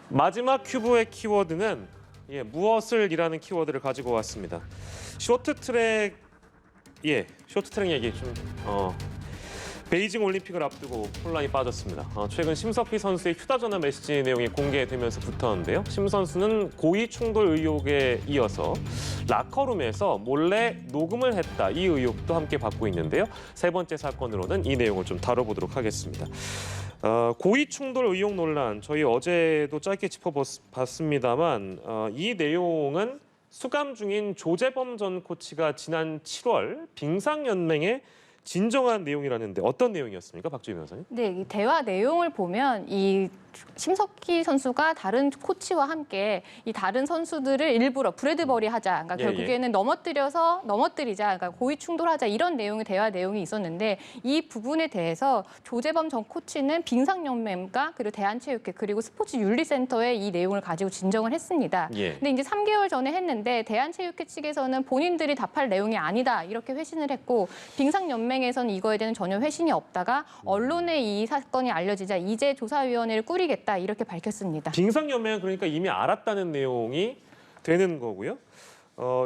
마지막 큐브의 키워드는 무엇을이라는 키워드를 가지고 왔습니다. 쇼트트랙 쇼트트랙 얘기 좀 베이징 올림픽을 앞두고 혼란이 빠졌습니다. 최근 심석희 선수의 휴대전화 메시지 내용이 공개되면서 붙었는데요. 심 선수는 고의 충돌 의혹에 이어서 라커룸에서 몰래 녹음을 했다. 이 의혹도 함께 받고 있는데요. 세 번째 사건으로는 이 내용을 좀 다뤄보도록 하겠습니다. 고의 충돌 의혹 논란, 저희 어제도 짧게 짚어봤습니다만 이 내용은 수감 중인 조재범 전 코치가 지난 7월 빙상연맹에 진정한 내용이라는데 어떤 내용이었습니까, 박주희 변호사님? 네, 이 대화 내용을 보면 이 심석희 선수가 다른 코치와 함께 이 다른 선수들을 일부러 브래드버리하자, 그러니까 결국에는 넘어뜨리자, 그러니까 고의 충돌하자 이런 내용의 대화 내용이 있었는데 이 부분에 대해서 조재범 전 코치는 빙상연맹과 그리고 대한체육회 그리고 스포츠윤리센터에 이 내용을 가지고 진정을 했습니다. 근데 이제 3개월 전에 했는데 대한체육회 측에서는 본인들이 답할 내용이 아니다 이렇게 회신을 했고 빙상연맹에서는 이거에 대한 전혀 회신이 없다가 언론에 이 사건이 알려지자 이제 조사위원회를 꾸리겠다 이렇게 밝혔습니다. 빙상연맹은 그러니까 이미 알았다는 내용이 되는 거고요.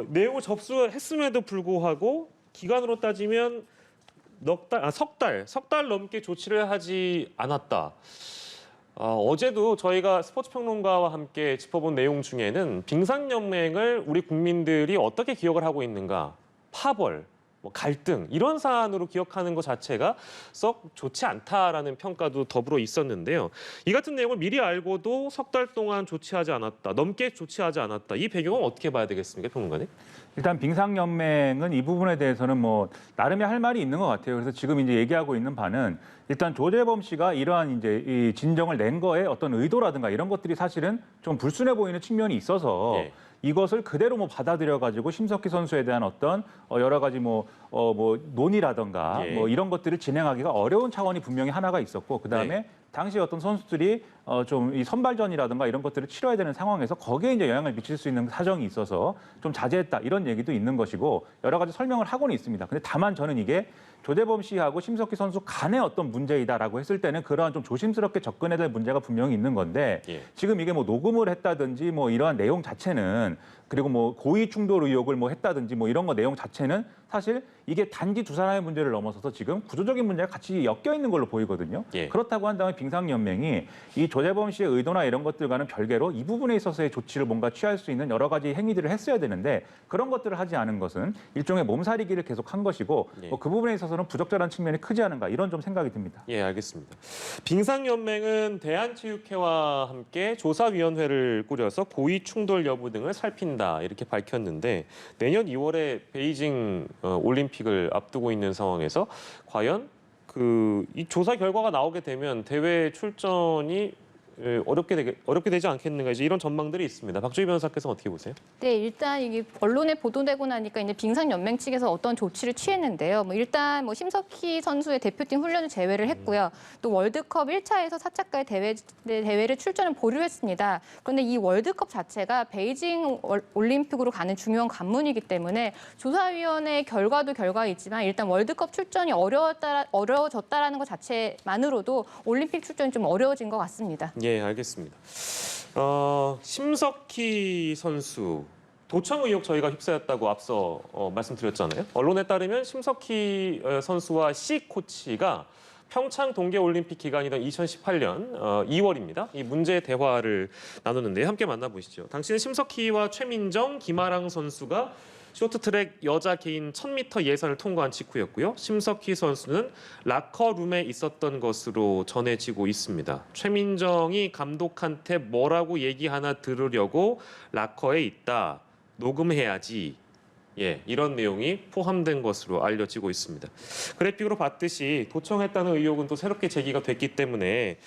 내용을 접수했음에도 불구하고 기간으로 따지면 석 달 넘게 조치를 하지 않았다. 어제도 저희가 스포츠 평론가와 함께 짚어본 내용 중에는 빙상연맹을 우리 국민들이 어떻게 기억을 하고 있는가, 파벌, 갈등 이런 사안으로 기억하는 것 자체가 썩 좋지 않다라는 평가도 더불어 있었는데요. 이 같은 내용을 미리 알고도 석 달 동안 조치하지 않았다, 넘게 조치하지 않았다. 이 배경은 어떻게 봐야 되겠습니까, 평론가님? 일단 빙상연맹은 이 부분에 대해서는 나름의 할 말이 있는 것 같아요. 그래서 지금 이제 얘기하고 있는 바는 일단 조재범 씨가 이러한 이제 이 진정을 낸 거에 어떤 의도라든가 이런 것들이 사실은 좀 불순해 보이는 측면이 있어서 이것을 그대로 받아들여 가지고 심석희 선수에 대한 어떤 여러 가지 논의라든가 이런 것들을 진행하기가 어려운 차원이 분명히 하나가 있었고 그다음에 당시 어떤 선수들이 좀 이 선발전이라든가 이런 것들을 치러야 되는 상황에서 거기에 이제 영향을 미칠 수 있는 사정이 있어서 좀 자제했다 이런 얘기도 있는 것이고 여러 가지 설명을 하고는 있습니다. 근데 다만 저는 이게 조재범 씨하고 심석희 선수 간의 어떤 문제이다라고 했을 때는 그러한 좀 조심스럽게 접근해야 될 문제가 분명히 있는 건데 지금 이게 녹음을 했다든지 이러한 내용 자체는 그리고 고의 충돌 의혹을 했다든지 이런 거 내용 자체는 사실 이게 단지 두 사람의 문제를 넘어서서 지금 구조적인 문제가 같이 엮여 있는 걸로 보이거든요. 그렇다고 한다면 빙상연맹이 이 조재범 씨의 의도나 이런 것들과는 별개로 이 부분에 있어서의 조치를 뭔가 취할 수 있는 여러 가지 행위들을 했어야 되는데 그런 것들을 하지 않은 것은 일종의 몸살이기를 계속한 것이고 그 부분에 있어서는 부적절한 측면이 크지 않은가 이런 좀 생각이 듭니다. 예, 알겠습니다. 빙상연맹은 대한체육회와 함께 조사위원회를 꾸려서 고의 충돌 여부 등을 살핀다 이렇게 밝혔는데 내년 2월에 베이징 올림픽을 앞두고 있는 상황에서 과연 이 조사 결과가 나오게 되면 대회 출전이 어렵게 되지 않겠는가 이제 이런 전망들이 있습니다. 박주희 변호사께서 어떻게 보세요? 네, 일단 이게 언론에 보도되고 나니까 이제 빙상연맹 측에서 어떤 조치를 취했는데요. 일단 심석희 선수의 대표팀 훈련을 제외를 했고요. 또 월드컵 1차에서 4차까지 대회를 출전을 보류했습니다. 그런데 이 월드컵 자체가 베이징 올림픽으로 가는 중요한 관문이기 때문에 조사위원회 결과도 결과이지만 일단 월드컵 출전이 어려워졌다라는 것 자체만으로도 올림픽 출전이 좀 어려워진 것 같습니다. 예, 알겠습니다. 심석희 선수 도청 의혹 저희가 휩싸였다고 앞서 말씀드렸잖아요. 언론에 따르면 심석희 선수와 C 코치가 평창 동계올림픽 기간이던 2018년 2월입니다. 이 문제 대화를 나누는데 함께 만나보시죠. 당시는 심석희와 최민정, 김아랑 선수가 쇼트트랙 여자 개인 1000m 예선을 통과한 직후였고요. 심석희 선수는 라커룸에 있었던 것으로 전해지고 있습니다. 최민정이 감독한테 뭐라고 얘기하나 들으려고 라커에 있다. 녹음해야지. 이런 내용이 포함된 것으로 알려지고 있습니다. 그래픽으로 봤듯이 도청했다는 의혹은 또 새롭게 제기가 됐기 때문에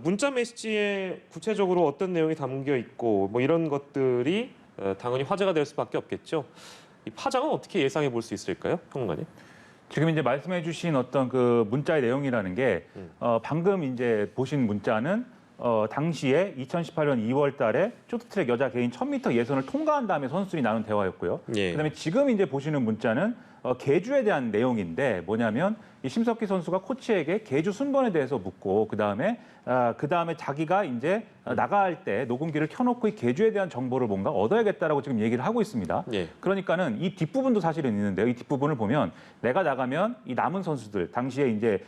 문자 메시지에 구체적으로 어떤 내용이 담겨 있고 이런 것들이 당연히 화제가 될 수밖에 없겠죠. 이 파장은 어떻게 예상해 볼 수 있을까요, 평론가님? 지금 이제 말씀해주신 어떤 그 문자의 내용이라는 게 방금 이제 보신 문자는 당시에 2018년 2월 달에 쇼트트랙 여자 개인 1000m 예선을 통과한 다음에 선수들이 나눈 대화였고요. 그다음에 지금 이제 보시는 문자는 계주에 대한 내용인데 뭐냐면 이 심석희 선수가 코치에게 계주 순번에 대해서 묻고 그다음에 자기가 이제 나갈 때 녹음기를 켜놓고 이 계주에 대한 정보를 뭔가 얻어야겠다라고 지금 얘기를 하고 있습니다. 예. 그러니까는 이 뒷부분도 사실은 있는데요. 이 뒷부분을 보면 내가 나가면 이 남은 선수들 당시에 이제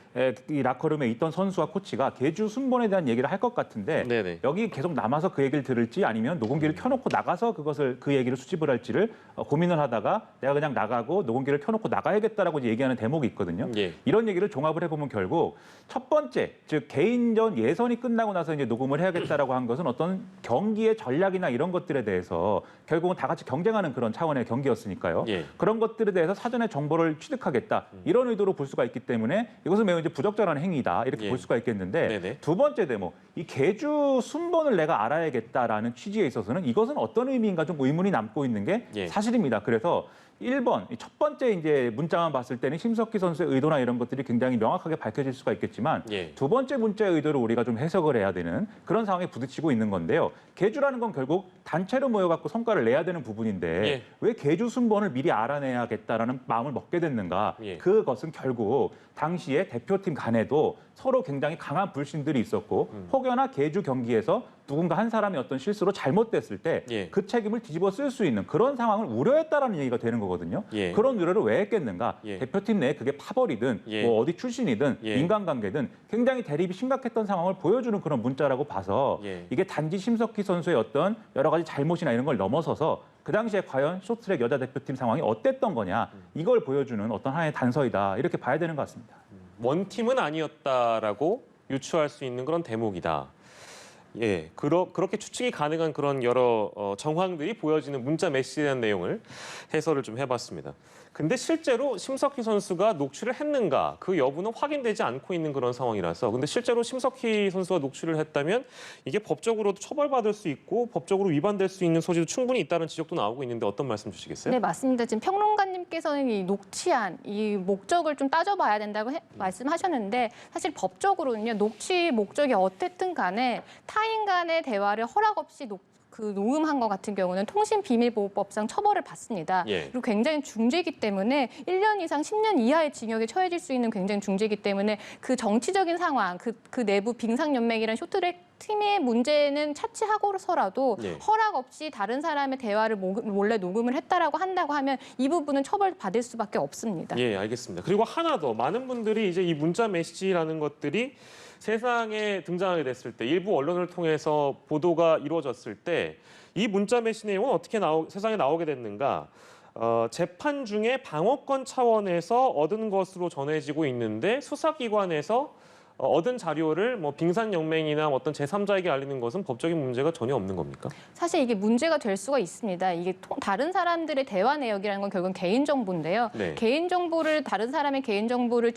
이 라커룸에 있던 선수와 코치가 계주 순번에 대한 얘기를 할 것 같은데 네네. 여기 계속 남아서 그 얘기를 들을지 아니면 녹음기를 켜놓고 나가서 그 얘기를 수집을 할지를 고민을 하다가 내가 그냥 나가고 녹음기를 켜놓고 나가야겠다라고 이제 얘기하는 대목이 있거든요. 예. 이런 얘기를 종합을 해보면 결국 첫 번째, 즉 개인전 예선이 끝나고 나서 이제 녹음을 해야겠다라고 한 것은 어떤 경기의 전략이나 이런 것들에 대해서 결국은 다 같이 경쟁하는 그런 차원의 경기였으니까요. 예. 그런 것들에 대해서 사전에 정보를 취득하겠다 이런 의도로 볼 수가 있기 때문에 이것은 매우 이제 부적절한 행위다 이렇게 예. 볼 수가 있겠는데 네네. 두 번째 대목, 이 계주 순번을 내가 알아야겠다라는 취지에 있어서는 이것은 어떤 의미인가 좀 의문이 남고 있는 게 예. 사실입니다. 그래서 1번, 첫 번째 이제 문자만 봤을 때는 심석희 선수의 의도나 이런 것들이 굉장히 명확하게 밝혀질 수가 있겠지만 예. 두 번째 문자의 의도를 우리가 좀 해석을 해야 되는 그런 상황에 부딪히고 있는 건데요. 계주라는 건 결국 단체로 모여갖고 성과를 내야 되는 부분인데 예. 왜 계주 순번을 미리 알아내야겠다라는 마음을 먹게 됐는가? 예. 그것은 결국 당시에 대표팀 간에도 서로 굉장히 강한 불신들이 있었고 혹여나 계주 경기에서 누군가 한 사람이 어떤 실수로 잘못됐을 때 그 예. 책임을 뒤집어 쓸 수 있는 그런 상황을 우려했다라는 얘기가 되는 거거든요. 예. 그런 우려를 왜 했겠는가? 예. 대표팀 내에 그게 파벌이든 예. 뭐 어디 출신이든 예. 인간관계든 굉장히 대립이 심각했던 상황을 보여주는 그런 문자라고 봐서 예. 이게 단지 심석희 선수의 어떤 여러 가지 잘못이나 이런 걸 넘어서서 그 당시에 과연 쇼트트랙 여자 대표팀 상황이 어땠던 거냐 이걸 보여주는 어떤 하나의 단서이다 이렇게 봐야 되는 것 같습니다. 원팀은 아니었다라고 유추할 수 있는 그런 대목이다. 예, 그렇게 추측이 가능한 그런 여러 정황들이 보여지는 문자 메시지에 대한 내용을 해설을 좀 해봤습니다. 근데 실제로 심석희 선수가 녹취를 했는가 그 여부는 확인되지 않고 있는 그런 상황이라서 근데 실제로 심석희 선수가 녹취를 했다면 이게 법적으로도 처벌받을 수 있고 법적으로 위반될 수 있는 소지도 충분히 있다는 지적도 나오고 있는데 어떤 말씀 주시겠어요? 네, 맞습니다. 지금 평론가님께서는 이 녹취한 이 목적을 좀 따져봐야 된다고 말씀하셨는데 사실 법적으로는요. 녹취 목적이 어쨌든 간에 타인 간의 대화를 허락 없이 녹음한 것 같은 경우는 통신비밀보호법상 처벌을 받습니다. 예. 그리고 굉장히 중죄이기 때문에 1년 이상 10년 이하의 징역에 처해질 수 있는 굉장히 중죄이기 때문에 그 정치적인 상황, 그 내부 빙상연맹이란 쇼트트랙 팀의 문제는 차치하고서라도 예. 허락 없이 다른 사람의 대화를 몰래 녹음을 했다라고 한다고 하면 이 부분은 처벌받을 수밖에 없습니다. 예, 알겠습니다. 그리고 하나 더 많은 분들이 이제 이 문자 메시지라는 것들이 세상에 등장하게 됐을 때 일부 언론을 통해서 보도가 이루어졌을 때 이 문자 메시지 내용은 어떻게 세상에 나오게 됐는가? 재판 중에 방어권 차원에서 얻은 것으로 전해지고 있는데 수사기관에서 얻은 자료를 뭐 빙산연맹이나 어떤 제3자에게 알리는 것은 법적인 문제가 전혀 없는 겁니까? 사실 이게 문제가 될 수가 있습니다. 이게 다른 사람들의 대화 내역이라는 건 결국은 개인정보인데요. 네. 개인정보를 다른 사람의 개인정보를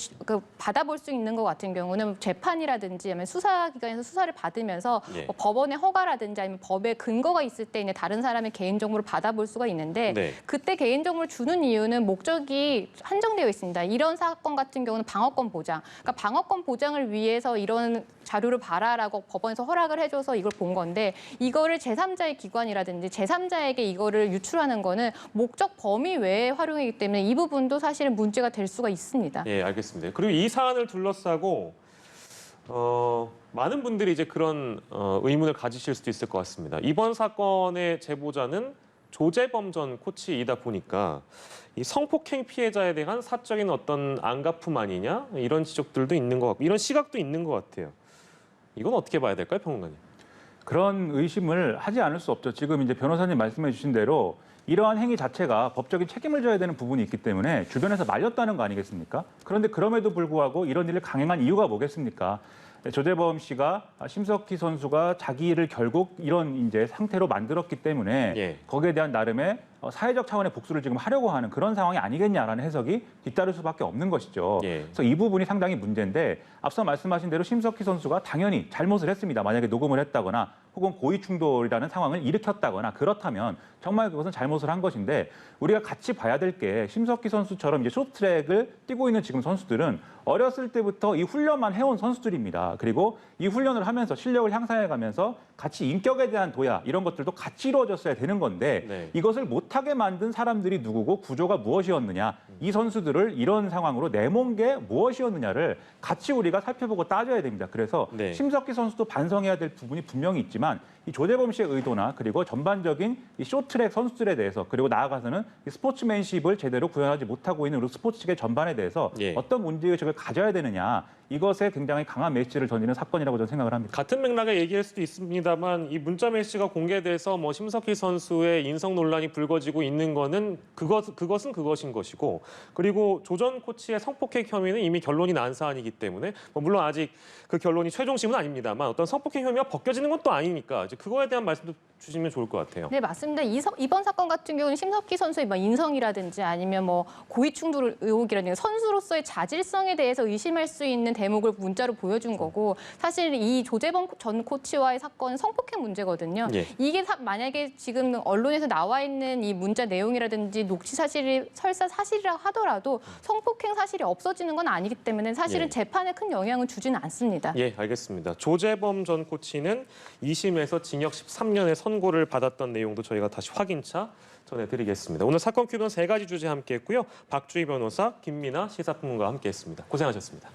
받아볼 수 있는 것 같은 경우는 재판이라든지 아니면 수사기관에서 수사를 받으면서 예. 뭐 법원의 허가라든지 아니면 법의 근거가 있을 때 이제 다른 사람의 개인정보를 받아볼 수가 있는데 네. 그때 개인정보를 주는 이유는 목적이 한정되어 있습니다. 이런 사건 같은 경우는 방어권 보장. 그러니까 방어권 보장을 위해서 이런 자료를 봐라라고 법원에서 허락을 해줘서 이걸 본 건데 이거를 제3자의 기관이라든지 제3자에게 이거를 유출하는 거는 목적 범위 외에 활용이기 때문에 이 부분도 사실은 문제가 될 수가 있습니다. 예, 알겠습니다. 그리고 이 사안을 둘러싸고 많은 분들이 이제 그런 의문을 가지실 수도 있을 것 같습니다. 이번 사건의 제보자는 조재범 전 코치이다 보니까 이 성폭행 피해자에 대한 사적인 어떤 안갚음 아니냐 이런 지적들도 있는 것 같고 이런 시각도 있는 것 같아요. 이건 어떻게 봐야 될까요, 평론가님? 그런 의심을 하지 않을 수 없죠. 지금 이제 변호사님 말씀해 주신 대로 이러한 행위 자체가 법적인 책임을 져야 되는 부분이 있기 때문에 주변에서 말렸다는 거 아니겠습니까? 그런데 그럼에도 불구하고 이런 일을 강행한 이유가 뭐겠습니까? 조재범 씨가 심석희 선수가 자기를 결국 이런 이제 상태로 만들었기 때문에 예. 거기에 대한 나름의 사회적 차원의 복수를 지금 하려고 하는 그런 상황이 아니겠냐라는 해석이 뒤따를 수밖에 없는 것이죠. 예. 그래서 이 부분이 상당히 문제인데 앞서 말씀하신 대로 심석희 선수가 당연히 잘못을 했습니다. 만약에 녹음을 했다거나 혹은 고의 충돌이라는 상황을 일으켰다거나 그렇다면 정말 그것은 잘못을 한 것인데 우리가 같이 봐야 될 게 심석희 선수처럼 이제 쇼트트랙을 뛰고 있는 지금 선수들은 어렸을 때부터 이 훈련만 해온 선수들입니다. 그리고 이 훈련을 하면서 실력을 향상해가면서 같이 인격에 대한 도야 이런 것들도 같이 이루어졌어야 되는 건데 네. 이것을 못하게 만든 사람들이 누구고 구조가 무엇이었느냐, 이 선수들을 이런 상황으로 내몬 게 무엇이었느냐를 같이 우리가 살펴보고 따져야 됩니다. 그래서 네. 심석희 선수도 반성해야 될 부분이 분명히 있지만 이 조재범 씨의 의도나 그리고 전반적인 이 쇼트트랙 선수들에 대해서 그리고 나아가서는 이 스포츠맨십을 제대로 구현하지 못하고 있는 우리 스포츠계 전반에 대해서 예. 어떤 문제의식을 가져야 되느냐, 이것에 굉장히 강한 메시지를 던지는 사건이라고 저는 생각을 합니다. 같은 맥락의 얘기일 수도 있습니다만 이 문자 메시지가 공개돼서 뭐 심석희 선수의 인성 논란이 불거지고 있는 거는 그것은 그것인 것이고, 그리고 조 전 코치의 성폭행 혐의는 이미 결론이 난 사안이기 때문에 뭐 물론 아직 그 결론이 최종심은 아닙니다만 어떤 성폭행 혐의가 벗겨지는 건 또 아니니까 이제 그거에 대한 말씀도 주시면 좋을 것 같아요. 네, 맞습니다. 이번 사건 같은 경우는 심석희 선수의 뭐 인성이라든지 아니면 뭐 고의 충돌 의혹이라든지 선수로서의 자질성에 대해서 의심할 수 있는 대목을 문자로 보여준 거고, 사실 이 조재범 전 코치와의 사건은 성폭행 문제거든요. 예. 이게 만약에 지금 언론에서 나와 있는 이 문자 내용이라든지 녹취 사실이 설사 사실이라 하더라도 성폭행 사실이 없어지는 건 아니기 때문에 사실은 예. 재판에 큰 영향을 주지는 않습니다. 예, 알겠습니다. 조재범 전 코치는 2심에서 징역 13년의 선고를 받았던 내용도 저희가 다시 확인차 전해드리겠습니다. 오늘 사건 큐는 3가지 주제 함께했고요. 박주희 변호사, 김민아 시사평론가와 함께했습니다. 고생하셨습니다.